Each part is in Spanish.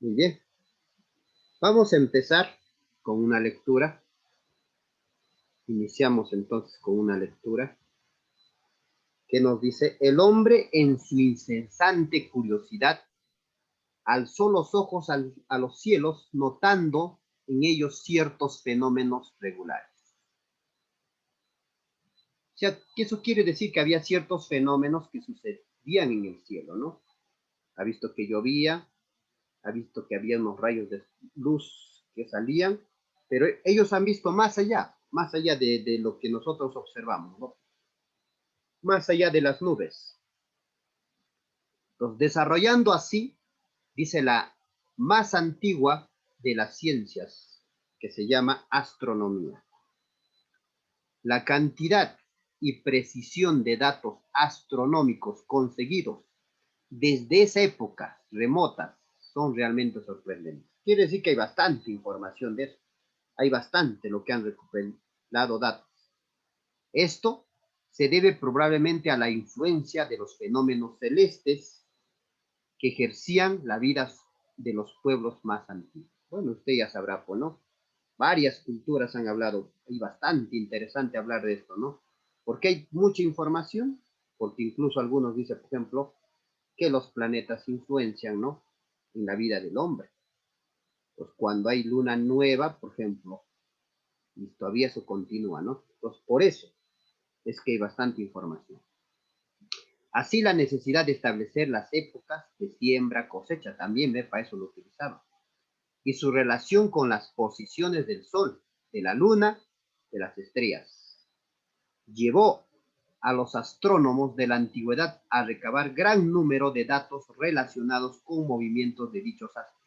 Muy bien. Vamos a empezar con una lectura. Iniciamos entonces con una lectura que nos dice: el hombre en su incesante curiosidad alzó los ojos a los cielos, notando en ellos ciertos fenómenos regulares. O sea, que eso quiere decir que había ciertos fenómenos que sucedían en el cielo, ¿no? Ha visto que llovía, ha visto que había unos rayos de luz que salían, pero ellos han visto más allá de lo que nosotros observamos, ¿no? Más allá de las nubes. Entonces, desarrollando así, dice, la más antigua de las ciencias, que se llama astronomía. La cantidad y precisión de datos astronómicos conseguidos desde esa época remota son realmente sorprendentes. Quiere decir que hay bastante información de eso. Hay bastante lo que han recuperado datos. Esto se debe probablemente a la influencia de los fenómenos celestes que ejercían la vida de los pueblos más antiguos. Bueno, usted ya sabrá, pues, ¿no? Varias culturas han hablado, y bastante interesante hablar de esto, ¿no? Porque hay mucha información, porque incluso algunos dicen, por ejemplo, que los planetas influencian, ¿no? En la vida del hombre. Pues cuando hay luna nueva, por ejemplo, y todavía eso continúa, ¿no? Pues por eso es que hay bastante información. Así la necesidad de establecer las épocas de siembra, cosecha, también, ¿ve? Para eso lo utilizaba. Y su relación con las posiciones del Sol, de la Luna, de las estrellas. Llevó a los astrónomos de la antigüedad a recabar gran número de datos relacionados con movimientos de dichos astros.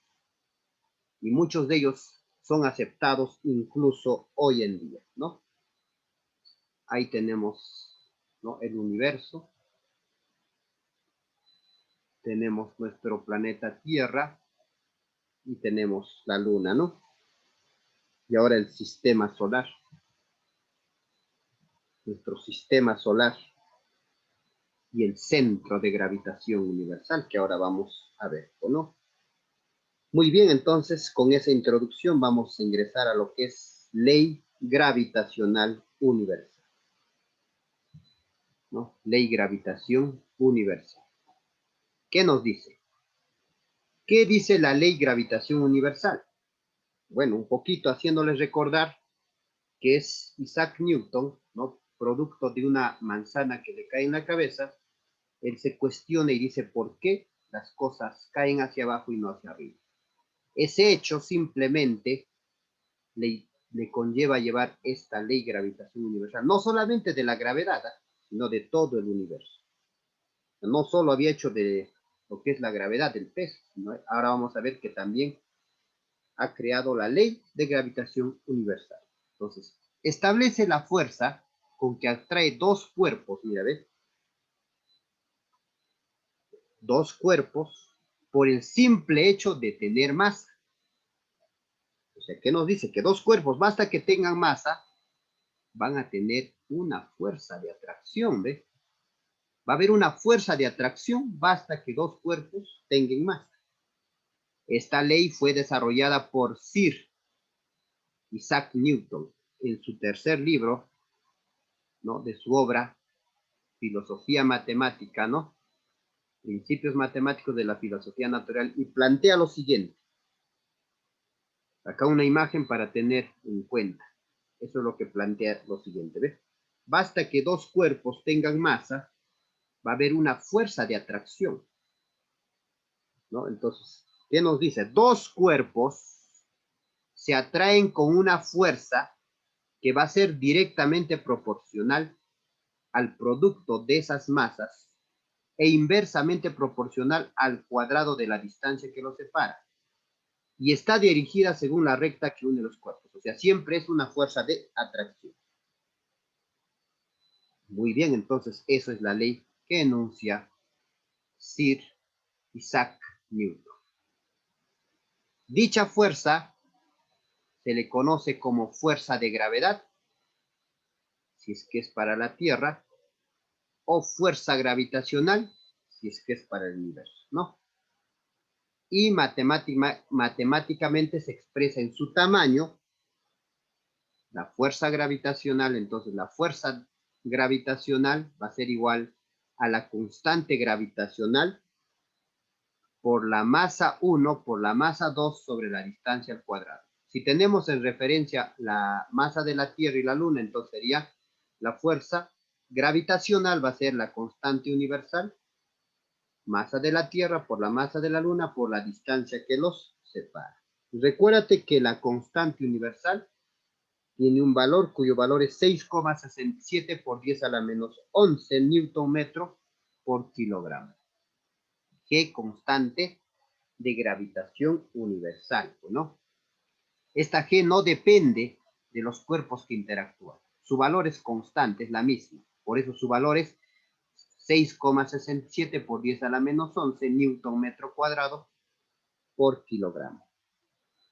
Y muchos de ellos son aceptados incluso hoy en día, ¿no? Ahí tenemos, ¿no?, el universo, tenemos nuestro planeta Tierra y tenemos la Luna, ¿no? Y ahora el sistema solar, nuestro sistema solar y el centro de gravitación universal, que ahora vamos a ver, ¿no? Muy bien, entonces con esa introducción vamos a ingresar a lo que es ley gravitacional universal, ¿no? Ley gravitación universal. ¿Qué nos dice? ¿Qué dice la ley gravitación universal? Bueno, un poquito haciéndoles recordar que es Isaac Newton, ¿no? Producto de una manzana que le cae en la cabeza. Él se cuestiona y dice, ¿por qué las cosas caen hacia abajo y no hacia arriba? Ese hecho simplemente le conlleva llevar esta ley gravitación universal, no solamente de la gravedad, sino de todo el universo. No solo había hecho de lo que es la gravedad del peso, sino ahora vamos a ver que también ha creado la ley de gravitación universal. Entonces, establece la fuerza con que atrae dos cuerpos, mira, ¿ves? Dos cuerpos por el simple hecho de tener masa. O sea, ¿qué nos dice? Que dos cuerpos, basta que tengan masa, van a tener una fuerza de atracción, ¿ves? Va a haber una fuerza de atracción, basta que dos cuerpos tengan masa. Esta ley fue desarrollada por Sir Isaac Newton en su tercer libro, ¿no?, de su obra Filosofía Matemática, ¿no? Principios matemáticos de la filosofía natural, y plantea lo siguiente. Acá una imagen para tener en cuenta. Eso es lo que plantea lo siguiente, ¿ves? Basta que dos cuerpos tengan masa, va a haber una fuerza de atracción, ¿no? Entonces, ¿qué nos dice? Dos cuerpos se atraen con una fuerza que va a ser directamente proporcional al producto de esas masas e inversamente proporcional al cuadrado de la distancia que los separa. Y está dirigida según la recta que une los cuerpos. O sea, siempre es una fuerza de atracción. Muy bien, entonces eso es la ley que enuncia Sir Isaac Newton. Dicha fuerza se le conoce como fuerza de gravedad, si es que es para la Tierra, o fuerza gravitacional, si es que es para el universo, ¿no? y matemáticamente se expresa en su tamaño, la fuerza gravitacional. Entonces la fuerza gravitacional va a ser igual a la constante gravitacional por la masa 1 por la masa 2 sobre la distancia al cuadrado. Si tenemos en referencia la masa de la Tierra y la Luna, entonces sería la fuerza gravitacional va a ser la constante universal, masa de la Tierra por la masa de la Luna por la distancia que los separa. Recuérdate que la constante universal tiene un valor cuyo valor es 6,67 por 10 a la menos 11 newton metro por kilogramo. G constante de gravitación universal, ¿no? Esta G no depende de los cuerpos que interactúan. Su valor es constante, es la misma. Por eso su valor es 6,67 por 10 a la menos 11 newton metro cuadrado por kilogramo.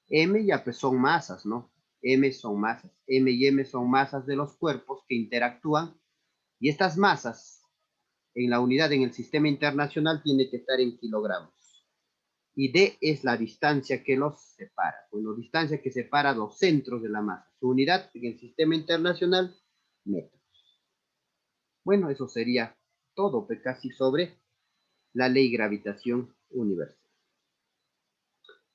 M ya pues son masas, ¿no? M son masas. M y M son masas de los cuerpos que interactúan. Y estas masas en la unidad en el sistema internacional tiene que estar en kilogramos. Y D es la distancia que los separa. Bueno, distancia que separa los centros de la masa. Su unidad en el sistema internacional, metros. Bueno, eso sería todo, pues, casi sobre la ley de gravitación universal.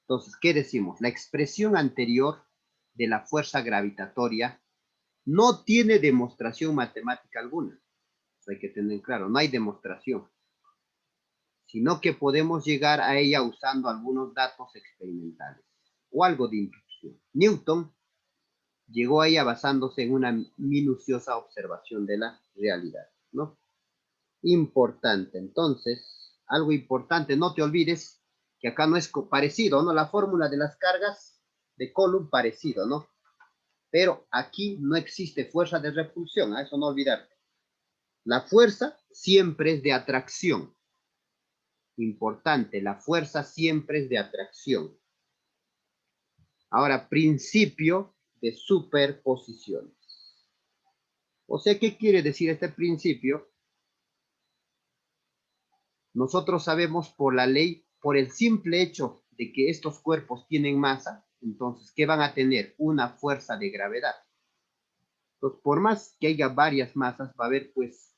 Entonces, ¿qué decimos? La expresión anterior de la fuerza gravitatoria no tiene demostración matemática alguna. Eso hay que tener claro, no hay demostración, sino que podemos llegar a ella usando algunos datos experimentales o algo de intuición. Newton llegó a ella basándose en una minuciosa observación de la realidad, ¿no? Importante, entonces, algo importante, no te olvides que acá no es parecido, ¿no? La fórmula de las cargas de Coulomb parecido, ¿no? Pero aquí no existe fuerza de repulsión, a eso no olvidarte. La fuerza siempre es de atracción. Importante, la fuerza siempre es de atracción. Ahora, principio de superposiciones. O sea, ¿qué quiere decir este principio? Nosotros sabemos por la ley, por el simple hecho de que estos cuerpos tienen masa, entonces, ¿qué van a tener? Una fuerza de gravedad. Entonces, por más que haya varias masas, va a haber pues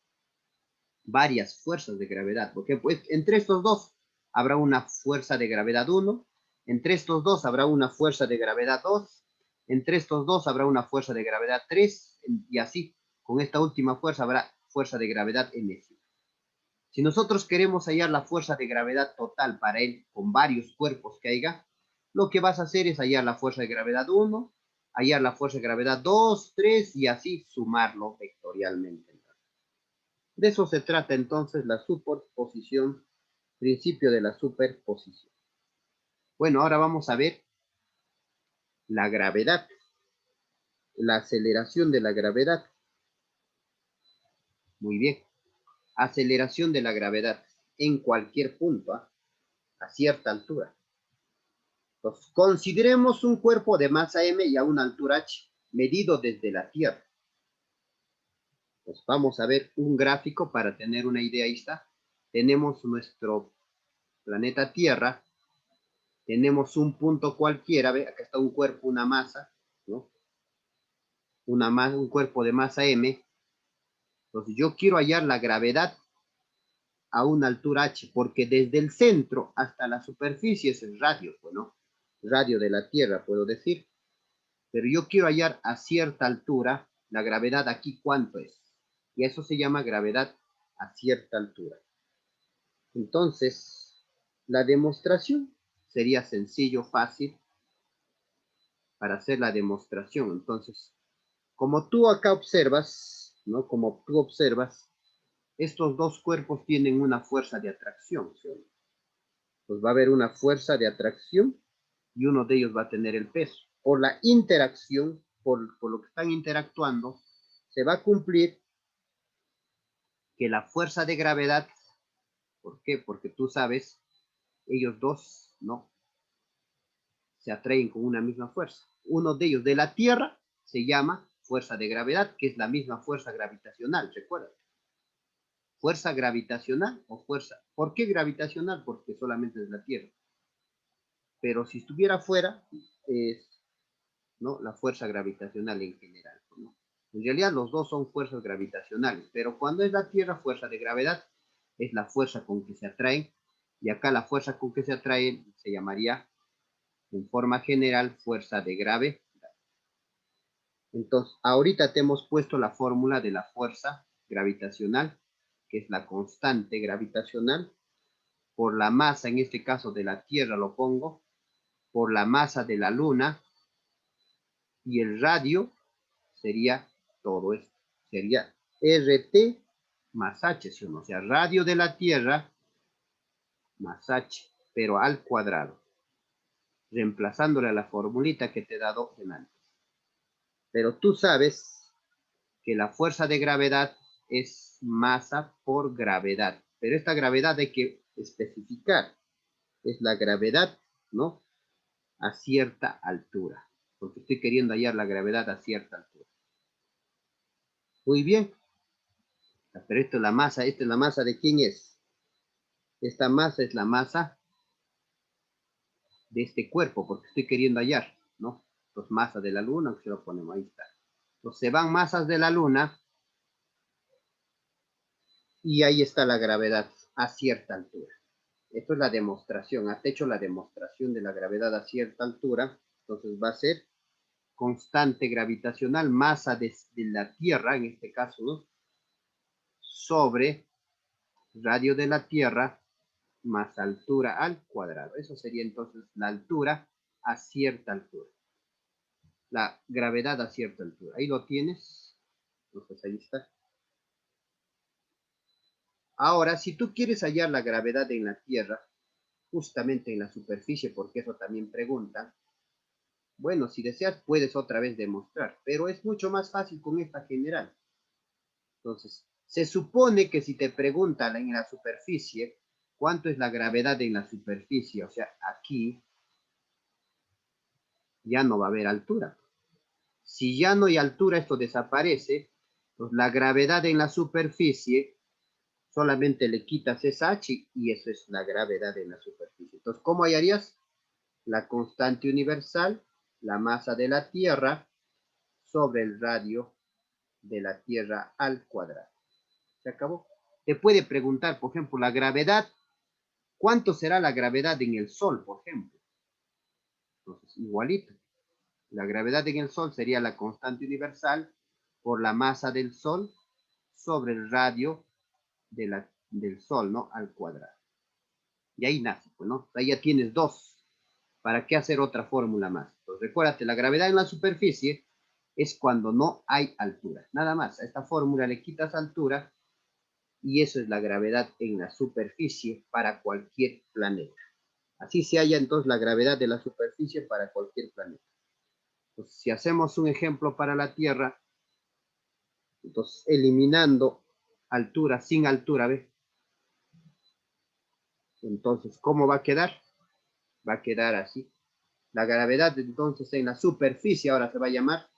varias fuerzas de gravedad, porque pues entre estos dos habrá una fuerza de gravedad 1, entre estos dos habrá una fuerza de gravedad 2, entre estos dos habrá una fuerza de gravedad 3, y así, con esta última fuerza habrá fuerza de gravedad n. Si nosotros queremos hallar la fuerza de gravedad total para él con varios cuerpos que haya, lo que vas a hacer es hallar la fuerza de gravedad 1, hallar la fuerza de gravedad 2, 3 y así sumarlo vectorialmente. De eso se trata entonces la superposición, principio de la superposición. Bueno, ahora vamos a ver la gravedad, la aceleración de la gravedad. Muy bien, aceleración de la gravedad en cualquier punto, a cierta altura. Entonces, consideremos un cuerpo de masa m y a una altura h, medido desde la Tierra. Pues vamos a ver un gráfico para tener una idea. Ahí está. Tenemos nuestro planeta Tierra. Tenemos un punto cualquiera. ¿Ve? Acá está un cuerpo, una masa, ¿no? Un cuerpo de masa m. Entonces yo quiero hallar la gravedad a una altura h, porque desde el centro hasta la superficie es el radio, ¿no? Radio de la Tierra, puedo decir. Pero yo quiero hallar a cierta altura la gravedad aquí, ¿cuánto es? Y eso se llama gravedad a cierta altura. Entonces, la demostración sería sencillo, fácil, para hacer la demostración. Entonces, como tú acá observas, ¿no? Como tú observas, estos dos cuerpos tienen una fuerza de atracción, ¿sí? Pues va a haber una fuerza de atracción y uno de ellos va a tener el peso. Por la interacción, por lo que están interactuando, se va a cumplir que la fuerza de gravedad, ¿por qué? Porque tú sabes, ellos dos, ¿no? Se atraen con una misma fuerza. Uno de ellos de la Tierra se llama fuerza de gravedad, que es la misma fuerza gravitacional, recuerda. Fuerza gravitacional o fuerza. ¿Por qué gravitacional? Porque solamente es la Tierra. pero si estuviera fuera, es, ¿no?, la fuerza gravitacional en general, ¿no? En realidad los dos son fuerzas gravitacionales, pero cuando es la Tierra, fuerza de gravedad, es la fuerza con que se atraen, y acá la fuerza con que se atraen se llamaría, en forma general, fuerza de gravedad. Entonces, ahorita te hemos puesto la fórmula de la fuerza gravitacional, que es la constante gravitacional, por la masa, en este caso de la Tierra lo pongo, por la masa de la Luna, y el radio sería todo esto, sería RT más H, ¿sí o no? O sea, radio de la Tierra más H, pero al cuadrado, reemplazándole a la formulita que te he dado en antes. Pero tú sabes que la fuerza de gravedad es masa por gravedad, pero esta gravedad hay que especificar, es la gravedad, ¿no?, a cierta altura, porque estoy queriendo hallar la gravedad a cierta altura. Muy bien, pero esto es la masa de quién es. Esta masa es la masa de este cuerpo, porque estoy queriendo hallar, ¿no? Entonces, masa de la Luna, que se lo ponemos, ahí está. Entonces, se van masas de la Luna y ahí está la gravedad a cierta altura. Esto es la demostración. Has hecho la demostración de la gravedad a cierta altura. Entonces, va a ser constante gravitacional, masa de la Tierra, en este caso, ¿no?, sobre radio de la Tierra más altura al cuadrado. Eso sería entonces la altura a cierta altura. La gravedad a cierta altura. Ahí lo tienes. Entonces ahí está. Ahora, si tú quieres hallar la gravedad en la Tierra, justamente en la superficie, porque eso también pregunta, bueno, si deseas puedes otra vez demostrar, pero es mucho más fácil con esta general. Entonces, se supone que si te preguntan en la superficie, ¿cuánto es la gravedad en la superficie? O sea, aquí ya no va a haber altura. Si ya no hay altura, esto desaparece. Pues la gravedad en la superficie, solamente le quitas esa h y eso es la gravedad en la superficie. Entonces, ¿cómo hallarías? La constante universal, la masa de la Tierra, sobre el radio de la Tierra al cuadrado. ¿Se acabó? Te puede preguntar, por ejemplo, la gravedad. ¿Cuánto será la gravedad en el Sol, por ejemplo? Entonces, igualito. La gravedad en el Sol sería la constante universal por la masa del Sol sobre el radio del Sol, ¿no?, al cuadrado. Y ahí nace, pues, ¿no? Ahí ya tienes dos. ¿Para qué hacer otra fórmula más? Entonces, recuérdate, la gravedad en la superficie es cuando no hay altura. Nada más, a esta fórmula le quitas altura y eso es la gravedad en la superficie para cualquier planeta. Así se halla entonces la gravedad de la superficie para cualquier planeta. Entonces, si hacemos un ejemplo para la Tierra, entonces eliminando altura sin altura, ¿ves? Entonces, ¿cómo va a quedar? Va a quedar así. La gravedad entonces en la superficie ahora se va a llamar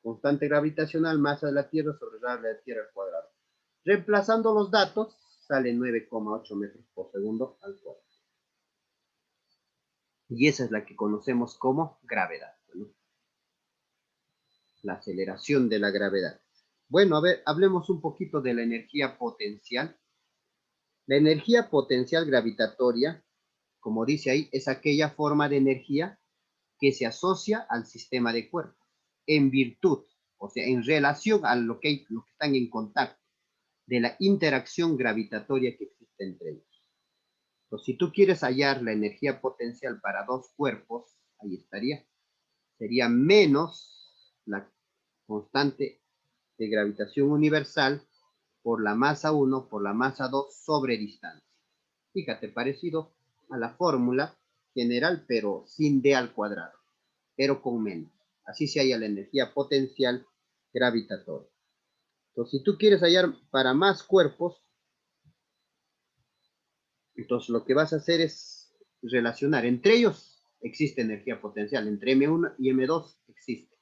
constante gravitacional, masa de la Tierra sobre radio de la Tierra al cuadrado. Reemplazando los datos, sale 9,8 metros por segundo al cuadrado. Y esa es la que conocemos como gravedad, ¿no? La aceleración de la gravedad. Bueno, a ver, hablemos un poquito de la energía potencial. La energía potencial gravitatoria, como dice ahí, es aquella forma de energía que se asocia al sistema de cuerpos en virtud, o sea, en relación a lo que están en contacto, de la interacción gravitatoria que existe entre ellos. Entonces, si tú quieres hallar la energía potencial para dos cuerpos, ahí estaría, sería menos la constante de gravitación universal por la masa 1 por la masa 2 sobre distancia. Fíjate, parecido a la fórmula general, pero sin d al cuadrado, pero con menos. Así se halla la energía potencial gravitatoria. Entonces, si tú quieres hallar para más cuerpos, entonces lo que vas a hacer es relacionar. Entre ellos existe energía potencial. Entre M1 y M2 existe.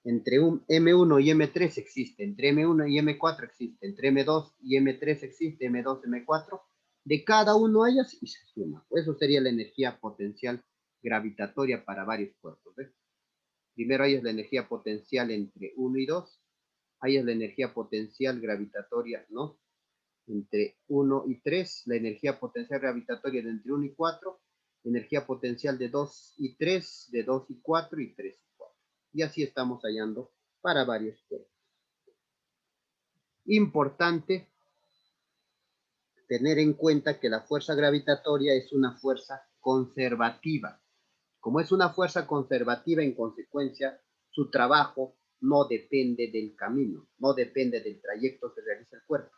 Entre un M1 y M3 existe. Entre M1 y M4 existe. Entre M2 y M3 existe. M2, M4. De cada uno hayas y se suma. Eso sería la energía potencial gravitatoria para varios cuerpos. ¿Ves? Primero hay la energía potencial entre 1 y 2. Hay la energía potencial gravitatoria, ¿no? Entre 1 y 3. La energía potencial gravitatoria de entre 1 y 4. Energía potencial de 2 y 3, de 2 y 4 y 3 y 4. Y así estamos hallando para varios cuerpos. Importante tener en cuenta que la fuerza gravitatoria es una fuerza conservativa. Como es una fuerza conservativa, en consecuencia, su trabajo no depende del camino, no depende del trayecto que realiza el cuerpo.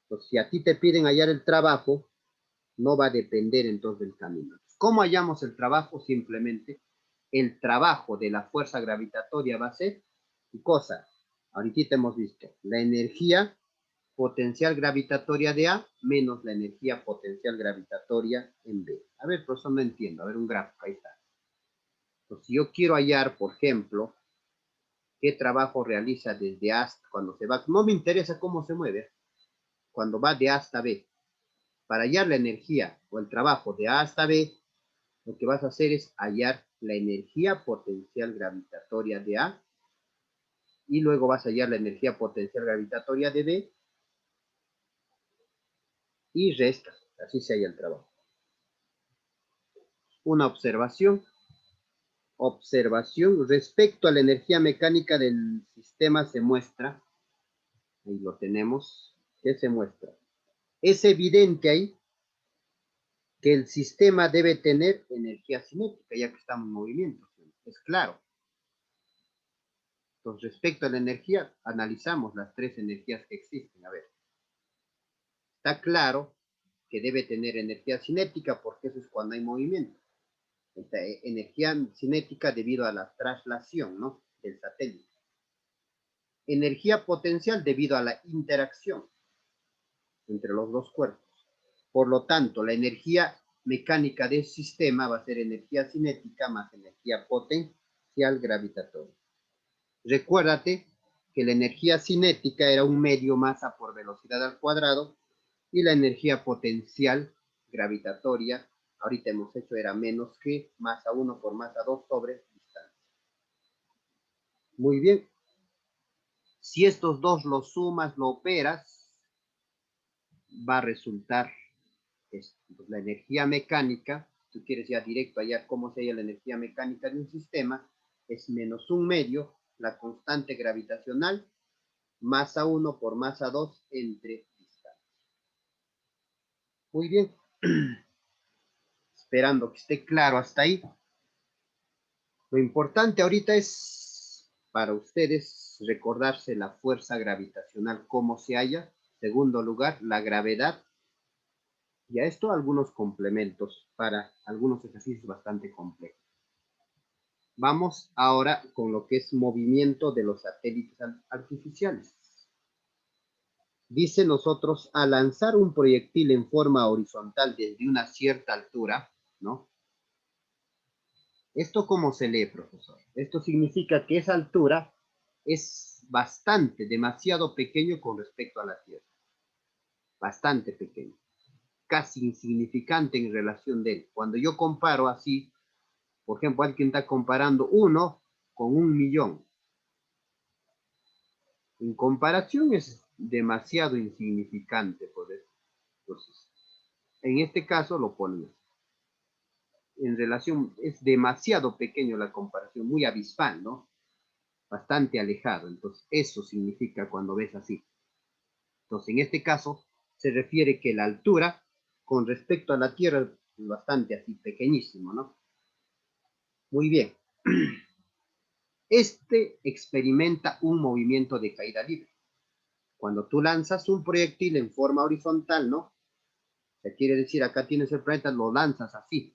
Entonces, si a ti te piden hallar el trabajo, no va a depender entonces del camino. ¿Cómo hallamos el trabajo? Simplemente el trabajo de la fuerza gravitatoria va a ser, ¿qué cosa? Ahorita hemos visto, la energía potencial gravitatoria de A menos la energía potencial gravitatoria en B. A ver, profesor, no entiendo. A ver, un gráfico, ahí está. Entonces, si yo quiero hallar, por ejemplo, qué trabajo realiza desde A hasta cuando se va, no me interesa cómo se mueve, cuando va de A hasta B. Para hallar la energía o el trabajo de A hasta B, lo que vas a hacer es hallar la energía potencial gravitatoria de A y luego vas a hallar la energía potencial gravitatoria de B y resta. Así se halla el trabajo. Una observación. Observación respecto a la energía mecánica del sistema se muestra, ahí lo tenemos, ¿qué se muestra? Es evidente ahí que el sistema debe tener energía cinética, ya que estamos en movimiento, es claro. Entonces, respecto a la energía, analizamos las tres energías que existen. A ver, está claro que debe tener energía cinética porque eso es cuando hay movimiento. Esta energía cinética debido a la traslación, ¿no?, del satélite. Energía potencial debido a la interacción entre los dos cuerpos. Por lo tanto, la energía mecánica del sistema va a ser energía cinética más energía potencial gravitatoria. Recuérdate que la energía cinética era un medio masa por velocidad al cuadrado y la energía potencial gravitatoria, ahorita hemos hecho, era menos que masa 1 por masa 2 sobre distancia. Muy bien. Si estos dos los sumas, lo operas, va a resultar la energía mecánica. Tú quieres ya directo hallar cómo sería la energía mecánica de un sistema, es menos un medio, la constante gravitacional, masa 1 por masa 2 entre distancia. Muy bien. Esperando que esté claro hasta ahí. Lo importante ahorita es para ustedes recordarse la fuerza gravitacional, cómo se halla. Segundo lugar, la gravedad. Y a esto algunos complementos para algunos ejercicios bastante complejos. Vamos ahora con lo que es movimiento de los satélites artificiales. Dice nosotros, al lanzar un proyectil en forma horizontal desde una cierta altura, ¿no? ¿Esto cómo se lee, profesor? Esto significa que esa altura es bastante, demasiado pequeño con respecto a la Tierra. Bastante pequeño. Casi insignificante en relación de él. Cuando yo comparo así, por ejemplo, alguien está comparando 1 con 1.000.000. En comparación es demasiado insignificante, pues. Entonces, en este caso lo ponemos. En relación, es demasiado pequeño la comparación, muy abismal, ¿no? Bastante alejado. Entonces, eso significa cuando ves así. Entonces, en este caso, se refiere que la altura con respecto a la Tierra es bastante así, pequeñísimo, ¿no? Muy bien. Este experimenta un movimiento de caída libre. Cuando tú lanzas un proyectil en forma horizontal, ¿no? O sea, quiere decir, acá tienes el planeta, lo lanzas así.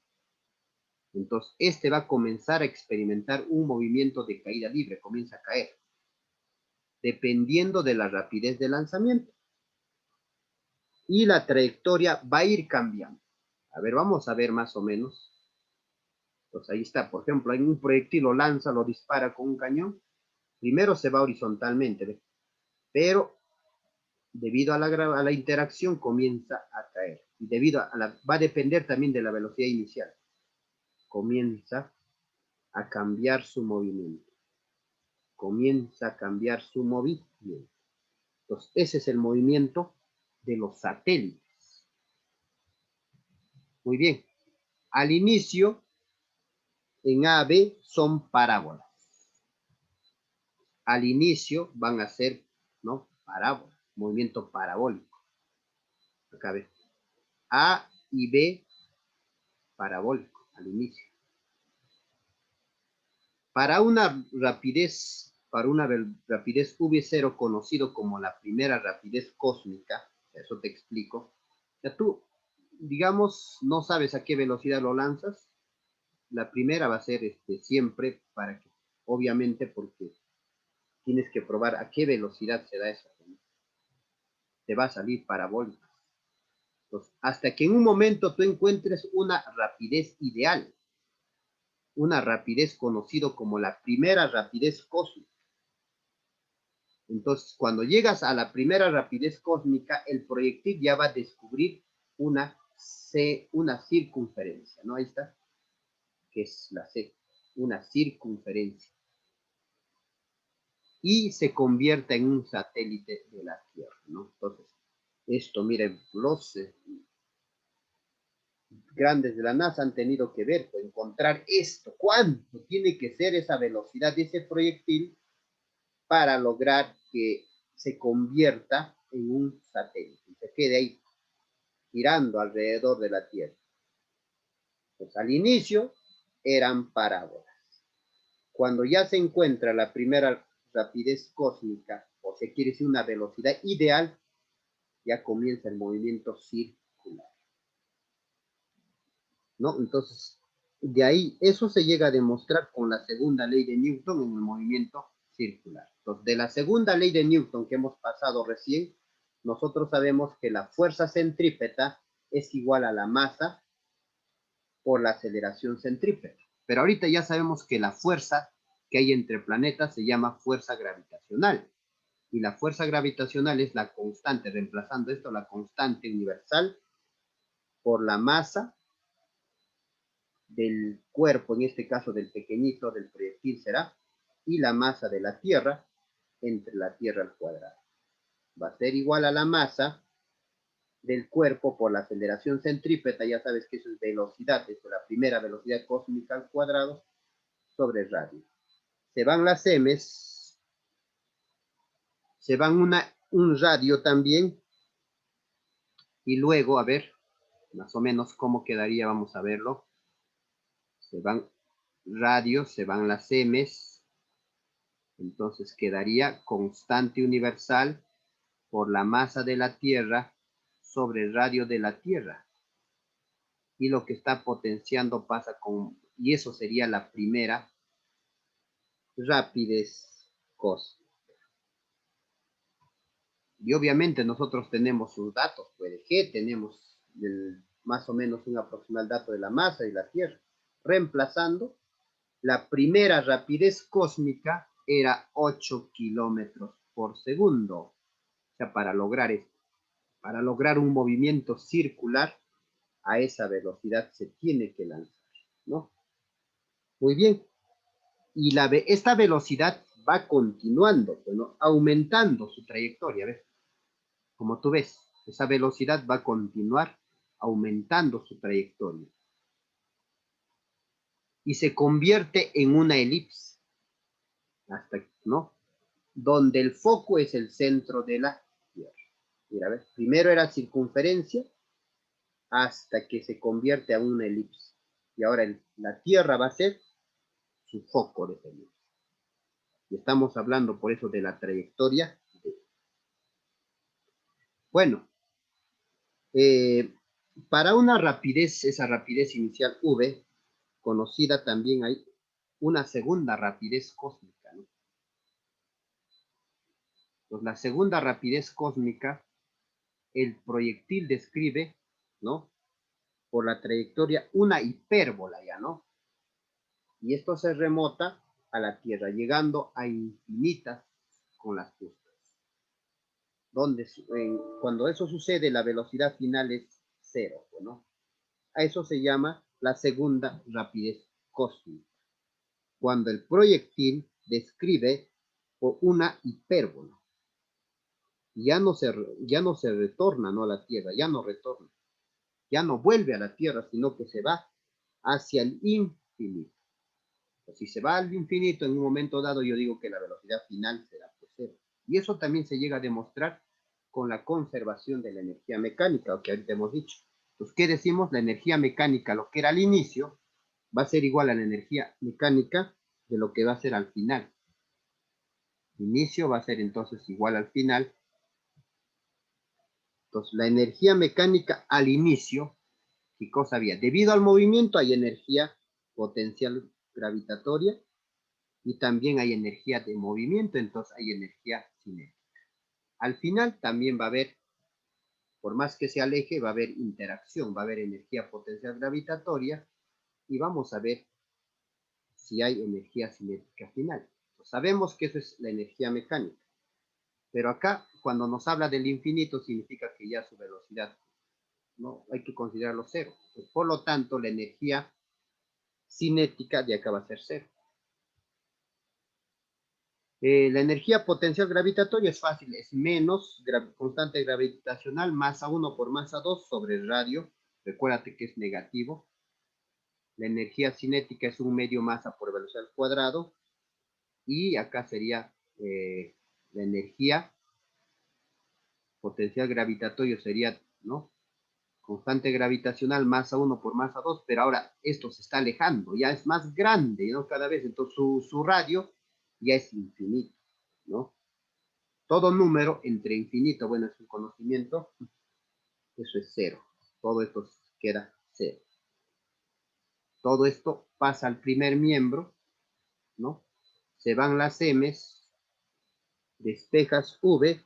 Entonces, este va a comenzar a experimentar un movimiento de caída libre, comienza a caer, dependiendo de la rapidez de lanzamiento. Y la trayectoria va a ir cambiando. A ver, vamos a ver más o menos. Pues ahí está, por ejemplo, hay un proyectil, lo lanza, lo dispara con un cañón. Primero se va horizontalmente, ¿ves? Pero debido a la interacción comienza a caer. Y va a depender también de la velocidad inicial. comienza a cambiar su movimiento. Comienza a cambiar su movimiento. Entonces, ese es el movimiento de los satélites. Muy bien. Al inicio, en AB son parábolas. Al inicio van a ser, ¿no? Parábolas, movimiento parabólico. Acá ve. A y B, parabólico, al inicio. Para una rapidez V0 conocido como la primera rapidez cósmica, eso te explico. Ya tú, digamos, no sabes a qué velocidad lo lanzas. La primera va a ser siempre para que, obviamente, porque tienes que probar a qué velocidad se da eso. Te va a salir parabólica. Entonces, hasta que en un momento tú encuentres una rapidez ideal, una rapidez conocido como la primera rapidez cósmica. Entonces, cuando llegas a la primera rapidez cósmica, el proyectil ya va a descubrir una circunferencia, ¿no? Ahí está, que es la C, una circunferencia. Y se convierte en un satélite de la Tierra, ¿no? Entonces, esto, miren, los grandes de la NASA han tenido que ver, pues, encontrar esto, cuánto tiene que ser esa velocidad de ese proyectil para lograr que se convierta en un satélite y se quede ahí girando alrededor de la Tierra. Pues al inicio eran parábolas. Cuando ya se encuentra la primera rapidez cósmica, o se quiere decir una velocidad ideal, ya comienza el movimiento circular, ¿no? Entonces, de ahí, eso se llega a demostrar con la segunda ley de Newton en el movimiento circular. Entonces, de la segunda ley de Newton que hemos pasado recién, nosotros sabemos que la fuerza centrípeta es igual a la masa por la aceleración centrípeta. Pero ahorita ya sabemos que la fuerza que hay entre planetas se llama fuerza gravitacional. Y la fuerza gravitacional es la constante, reemplazando esto, la constante universal por la masa del cuerpo, en este caso del pequeñito, del proyectil será, y la masa de la Tierra entre la Tierra al cuadrado. Va a ser igual a la masa del cuerpo por la aceleración centrípeta, ya sabes que eso es velocidad, es la primera velocidad cósmica al cuadrado, sobre radio. Se van las M's, se van un radio también, y luego, a ver, más o menos cómo quedaría, vamos a verlo. Se van radios, se van las M's, entonces quedaría constante universal por la masa de la Tierra sobre el radio de la Tierra. Y lo que está potenciando pasa con, y eso sería la primera rapidez cósmica. Y obviamente nosotros tenemos sus datos, pues de G tenemos más o menos un aproximado dato de la masa y la Tierra, reemplazando la primera rapidez cósmica era 8 kilómetros por segundo. O sea, para lograr esto, para lograr un movimiento circular a esa velocidad se tiene que lanzar, ¿no? Muy bien. Y esta velocidad va continuando, ¿no? Aumentando su trayectoria, ¿ves? Como tú ves, esa velocidad va a continuar aumentando su trayectoria. Y se convierte en una elipse, hasta, ¿no? Donde el foco es el centro de la Tierra. Mira, ¿ves? Primero era circunferencia hasta que se convierte en una elipse. Y ahora la Tierra va a ser su foco de elipse. Y estamos hablando por eso de la trayectoria. Bueno, para una rapidez, esa rapidez inicial V, conocida también hay una segunda rapidez cósmica, ¿no? Pues la segunda rapidez cósmica, el proyectil describe, ¿no? Por la trayectoria una hipérbola ya, ¿no? Y esto se remota a la Tierra, llegando a infinitas con las justas. Donde, cuando eso sucede, la velocidad final es cero, ¿no? A eso se llama la segunda rapidez cósmica, cuando el proyectil describe por una hipérbola. Ya no se retorna, ¿no?, a la Tierra, ya no retorna, ya no vuelve a la Tierra, sino que se va hacia el infinito. Pues si se va al infinito en un momento dado, yo digo que la velocidad final será pues cero. Y eso también se llega a demostrar con la conservación de la energía mecánica, lo que ahorita hemos dicho. Entonces, ¿qué decimos? La energía mecánica, lo que era al inicio, va a ser igual a la energía mecánica de lo que va a ser al final. El inicio va a ser entonces igual al final. Entonces, la energía mecánica al inicio, ¿qué cosa había? Debido al movimiento hay energía potencial gravitatoria y también hay energía de movimiento, entonces hay energía cinética. Al final también va a haber, por más que se aleje, va a haber interacción, va a haber energía potencial gravitatoria y vamos a ver si hay energía cinética final. Entonces, sabemos que eso es la energía mecánica, pero acá cuando nos habla del infinito significa que ya su velocidad no hay que considerarlo cero. Pues, por lo tanto, la energía cinética de acá va a ser cero. La energía potencial gravitatoria es fácil, es menos constante gravitacional masa 1 por masa 2 sobre el radio. Recuérdate que es negativo. La energía cinética es un medio masa por velocidad al cuadrado. Y acá sería la energía potencial gravitatorio sería, ¿no?, constante gravitacional masa 1 por masa 2, pero ahora esto se está alejando, ya es más grande, ¿no?, cada vez, entonces su radio ya es infinito, ¿no? Todo número entre infinito, bueno, es un conocimiento, eso es cero, todo esto queda cero. Todo esto pasa al primer miembro, ¿no? Se van las M's, despejas V,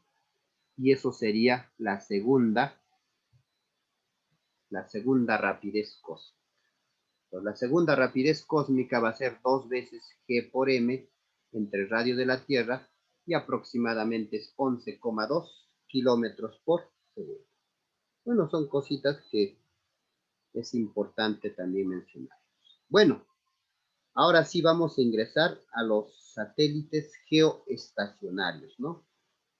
y eso sería la segunda rapidez cósmica. Entonces, la segunda rapidez cósmica va a ser 2 veces G por M entre el radio de la Tierra y aproximadamente es 11,2 kilómetros por segundo. Bueno, son cositas que es importante también mencionar. Bueno, ahora sí vamos a ingresar a los satélites geoestacionarios, ¿no?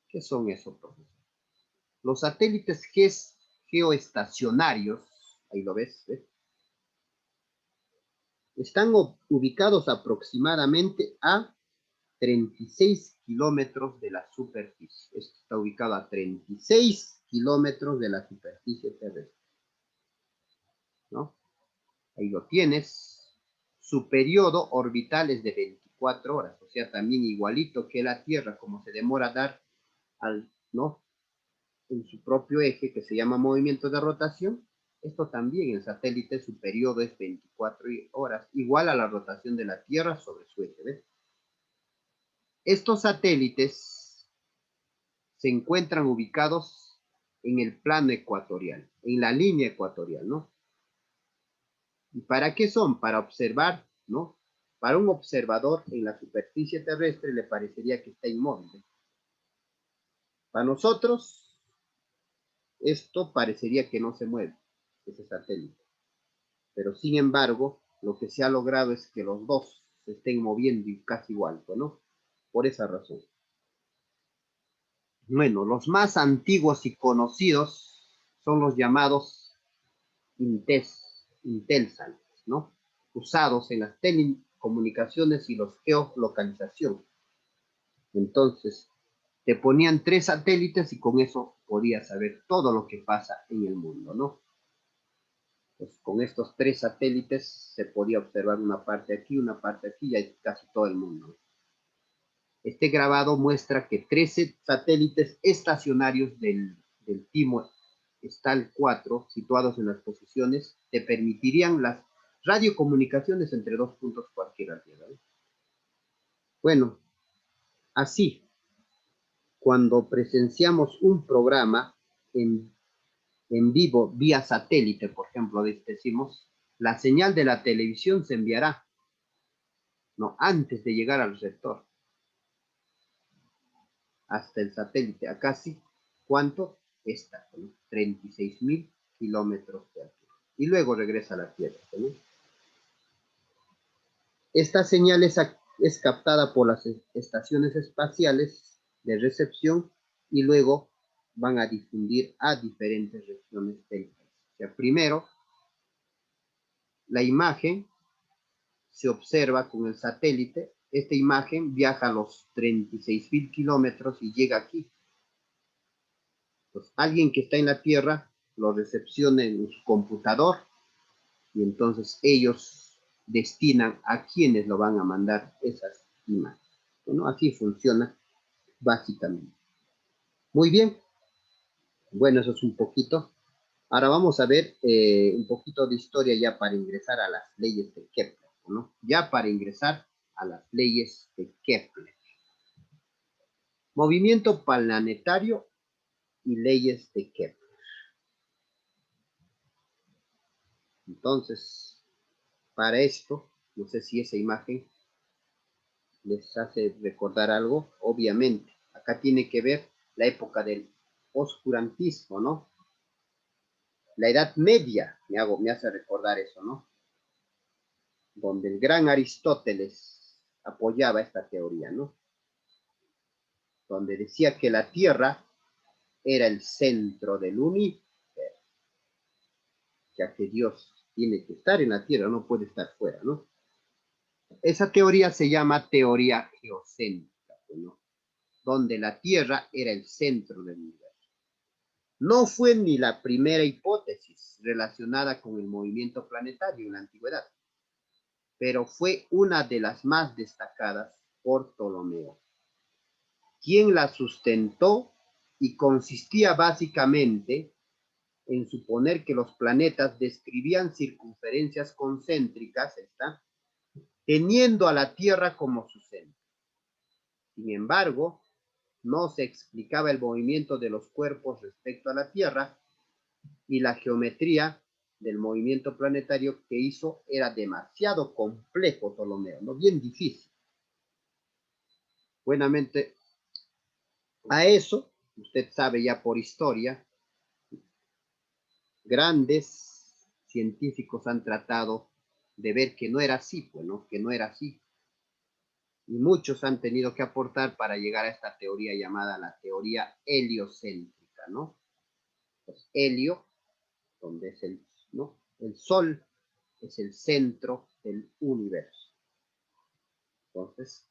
¿Qué son esos, profesor? Los satélites geoestacionarios, ahí lo ves, ¿ves?, están ubicados aproximadamente a 36 kilómetros de la superficie. Esto está ubicado a 36 kilómetros de la superficie terrestre, ¿no? Ahí lo tienes. Su periodo orbital es de 24 horas, o sea, también igualito que la Tierra, como se demora a dar ¿no?, en su propio eje, que se llama movimiento de rotación. Esto también, el satélite, su periodo es 24 horas, igual a la rotación de la Tierra sobre su eje, ¿ves? Estos satélites se encuentran ubicados en el plano ecuatorial, en la línea ecuatorial, ¿no? ¿Y para qué son? Para observar, ¿no? Para un observador en la superficie terrestre le parecería que está inmóvil. Para nosotros, esto parecería que no se mueve, ese satélite. Pero sin embargo, lo que se ha logrado es que los dos se estén moviendo casi igual, ¿no? Por esa razón. Bueno, los más antiguos y conocidos son los llamados Intelsat, ¿no?, usados en las telecomunicaciones y los geolocalización. Entonces, te ponían 3 satélites y con eso podías saber todo lo que pasa en el mundo, ¿no? Pues con estos 3 satélites se podía observar una parte aquí y hay casi todo el mundo. Este grabado muestra que 13 satélites estacionarios del Timo Stal 4, situados en las posiciones, te permitirían las radiocomunicaciones entre 2 puntos cualquiera. Bueno, así, cuando presenciamos un programa en vivo vía satélite, por ejemplo, decimos, la señal de la televisión se enviará, ¿no?, antes de llegar al receptor, hasta el satélite, a casi, ¿cuánto? Esta, ¿no?, 36,000 kilómetros de altura. y luego regresa a la Tierra, ¿no? Esta señal es captada por las estaciones espaciales de recepción y luego van a difundir a diferentes regiones del país. O sea, primero, la imagen se observa con el satélite. Esta imagen viaja a los 36.000 kilómetros y llega aquí. Pues alguien que está en la Tierra lo recepciona en su computador y entonces ellos destinan a quienes lo van a mandar esas imágenes. Bueno, así funciona básicamente. Muy bien. Bueno, eso es un poquito. Ahora vamos a ver un poquito de historia ya para ingresar a las leyes de Kepler, ¿no? Ya para ingresar a las leyes de Kepler. Movimiento planetario y leyes de Kepler. Entonces, para esto, no sé si esa imagen les hace recordar algo, obviamente. Acá tiene que ver la época del oscurantismo, ¿no? La Edad Media me hace recordar eso, ¿no? Donde el gran Aristóteles apoyaba esta teoría, ¿no? Donde decía que la Tierra era el centro del universo, ya que Dios tiene que estar en la Tierra, no puede estar fuera, ¿no? Esa teoría se llama teoría geocéntrica, ¿no? Donde la Tierra era el centro del universo. No fue ni la primera hipótesis relacionada con el movimiento planetario en la antigüedad, pero fue una de las más destacadas por Ptolomeo, quien la sustentó y consistía básicamente en suponer que los planetas describían circunferencias concéntricas, ¿está? Teniendo a la Tierra como su centro. Sin embargo, no se explicaba el movimiento de los cuerpos respecto a la Tierra y la geometría del movimiento planetario que hizo era demasiado complejo, Ptolomeo, ¿no? Bien difícil. Buenamente, a eso, usted sabe ya por historia, grandes científicos han tratado de ver que no era así, pues, ¿no? Que no era así. Y muchos han tenido que aportar para llegar a esta teoría llamada la teoría heliocéntrica, ¿no? Pues helio, donde es el, ¿no? El Sol es el centro del universo. Entonces,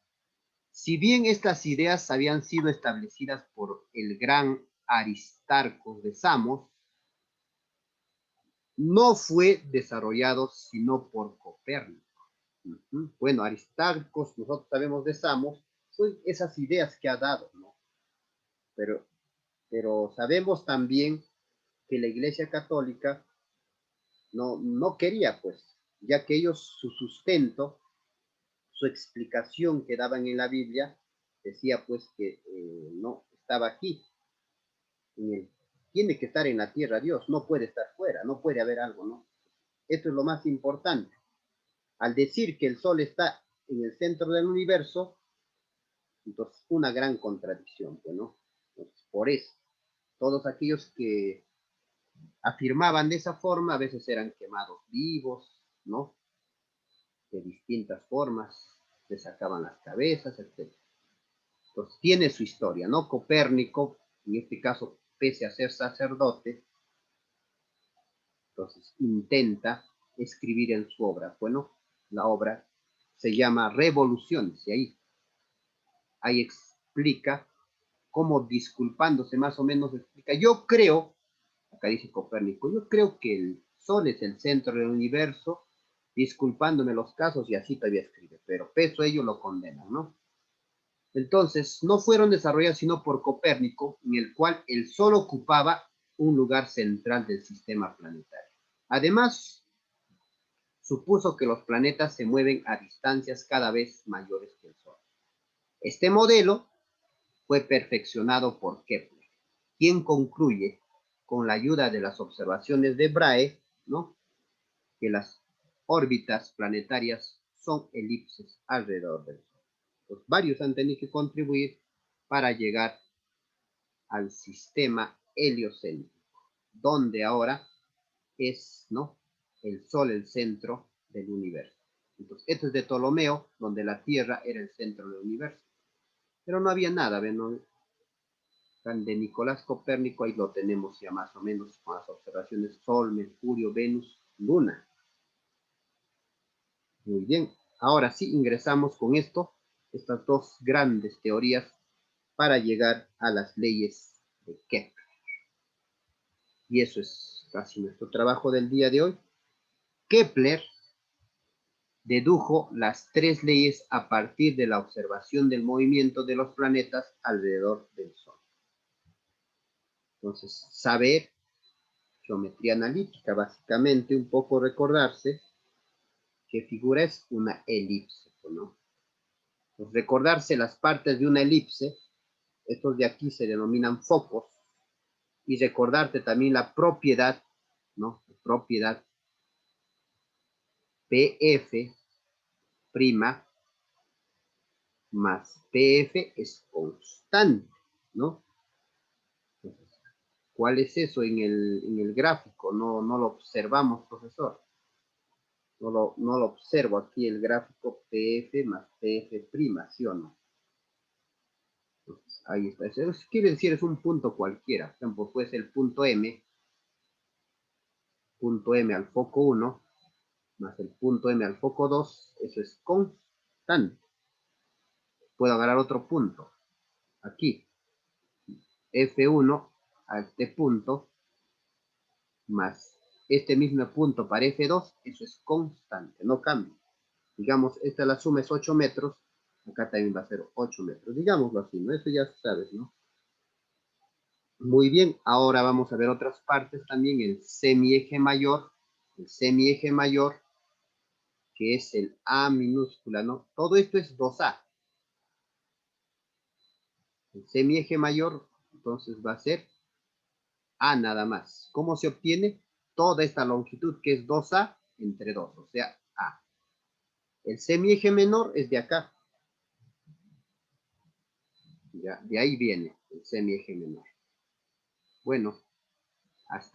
si bien estas ideas habían sido establecidas por el gran Aristarco de Samos, no fue desarrollado sino por Copérnico. Bueno, Aristarco, nosotros sabemos de Samos, son esas ideas que ha dado, ¿no? Pero, pero sabemos también que la Iglesia Católica no quería, pues, ya que ellos, su sustento, su explicación que daban en la Biblia, decía pues que no estaba aquí, tiene que estar en la tierra Dios, no puede estar fuera, no puede haber algo, ¿no? Esto es lo más importante. Al decir que el Sol está en el centro del universo, entonces una gran contradicción, ¿no? Entonces, por eso, todos aquellos que afirmaban de esa forma a veces eran quemados vivos, ¿no? De distintas formas, le sacaban las cabezas, etc. Entonces tiene su historia, ¿no? Copérnico, en este caso, pese a ser sacerdote, entonces intenta escribir en su obra. Bueno, la obra se llama Revoluciones, y ahí explica cómo disculpándose más o menos explica. Yo creo, acá dice Copérnico, yo creo que el Sol es el centro del universo, disculpándome los casos y así todavía escribe, pero peso ellos lo condenan, ¿no? Entonces, no fueron desarrollados sino por Copérnico, en el cual el Sol ocupaba un lugar central del sistema planetario. Además, supuso que los planetas se mueven a distancias cada vez mayores que el Sol. Este modelo fue perfeccionado por Kepler, quien concluye, con la ayuda de las observaciones de Brahe, ¿no?, que las órbitas planetarias son elipses alrededor del Sol. Pues varios han tenido que contribuir para llegar al sistema heliocéntrico, donde ahora es, ¿no?, el Sol el centro del universo. Entonces, esto es de Ptolomeo, donde la Tierra era el centro del universo. Pero no había nada, ¿ven? ¿No? De Nicolás Copérnico, ahí lo tenemos ya más o menos con las observaciones Sol, Mercurio, Venus, Luna. Muy bien, ahora sí ingresamos con esto, estas dos grandes teorías para llegar a las leyes de Kepler. Y eso es casi nuestro trabajo del día de hoy. Kepler dedujo las tres leyes a partir de la observación del movimiento de los planetas alrededor del Sol. Entonces, saber geometría analítica, básicamente un poco recordarse qué figura es una elipse, ¿no? Pues recordarse las partes de una elipse, estos de aquí se denominan focos, y recordarte también la propiedad, ¿no? La propiedad PF' más PF es constante, ¿no? Entonces, ¿cuál es eso en el gráfico? No lo observamos, profesor. No lo observo aquí el gráfico PF más PF', ¿sí o no? Entonces, ahí está. Eso quiere decir es un punto cualquiera. Por ejemplo, puede ser el punto M al foco 1 más el punto M al foco 2, eso es constante. Puedo agarrar otro punto, aquí, F1 a este punto, más este mismo punto para F2, eso es constante, no cambia. Digamos, esta la suma es 8 metros, acá también va a ser 8 metros, digámoslo así, ¿no? Eso ya sabes, ¿no? Muy bien, ahora vamos a ver otras partes también, el semieje mayor, que es el A minúscula, ¿no? Todo esto es 2A. El semieje mayor, entonces va a ser A nada más. ¿Cómo se obtiene? Toda esta longitud que es 2A entre 2, o sea, A. El semieje menor es de acá. Ya, de ahí viene el semieje menor. Bueno, hasta